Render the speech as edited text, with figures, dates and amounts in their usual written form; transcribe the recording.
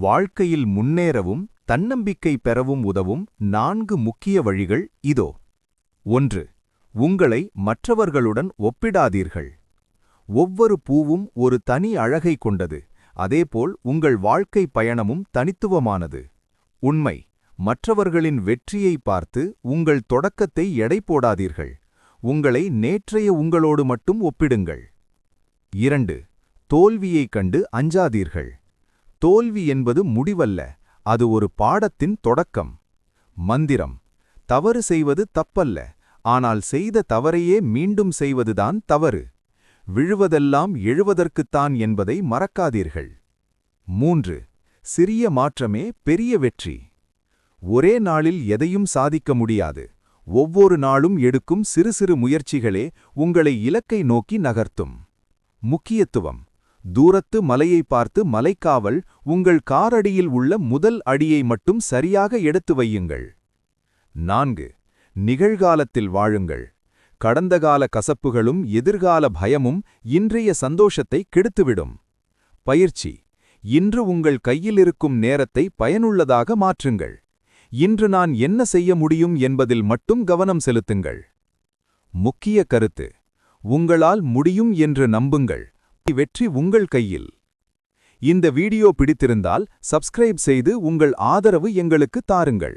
வாழ்க்கையில் முன்னேறவும் தன்னம்பிக்கை பெறவும் உதவும் 4 முக்கிய வழிகள் இதோ. 1. உங்களை மற்றவர்களுடன் ஒப்பிடாதீர்கள். ஒவ்வொரு பூவும் ஒரு தனி அழகை கொண்டது, அதேபோல் உங்கள் வாழ்க்கை பயணமும் தனித்துவமானது. உண்மை, மற்றவர்களின் வெற்றியை பார்த்து உங்கள் தொடக்கத்தை எடை போடாதீர்கள். உங்களை நேற்றைய உங்களோடு மட்டும் ஒப்பிடுங்கள். 2. தோல்வியைக் கண்டு அஞ்சாதீர்கள். தோல்வி என்பது முடிவல்ல, அது ஒரு பாடத்தின் தொடக்கம். மந்திரம்: தவறு செய்வது தப்பல்ல, ஆனால் செய்த தவறையே மீண்டும் செய்வதுதான் தவறு. விழுவதெல்லாம் எழுவதற்குத்தான் என்பதை மறக்காதீர்கள். 3. சிறிய மாற்றமே பெரிய வெற்றி. ஒரே நாளில் எதையும் சாதிக்க முடியாது. ஒவ்வொரு நாளும் எடுக்கும் சிறு சிறு முயற்சிகளே உங்களை இலக்கை நோக்கி நகர்த்தும். முக்கியத்துவம்: தூரத்து மலையை பார்த்து மலைக்காவல், உங்கள் காரடியில் உள்ள முதல் அடியை மட்டும் சரியாக எடுத்து வையுங்கள். 4. நிகழ்காலத்தில் வாழுங்கள். கடந்தகால கசப்புகளும் எதிர்கால பயமும் இன்றைய சந்தோஷத்தை கெடுத்துவிடும். பயிற்சி: இன்று உங்கள் கையில் இருக்கும் நேரத்தை பயனுள்ளதாக மாற்றுங்கள். இன்று நான் என்ன செய்ய முடியும் என்பதில் மட்டும் கவனம் செலுத்துங்கள். முக்கிய கருத்து: உங்களால் முடியும் என்று நம்புங்கள். வெற்றி உங்கள் கையில். இந்த வீடியோ பிடித்திருந்தால் சப்ஸ்கிரைப் செய்து உங்கள் ஆதரவு எங்களுக்கு தாருங்கள்.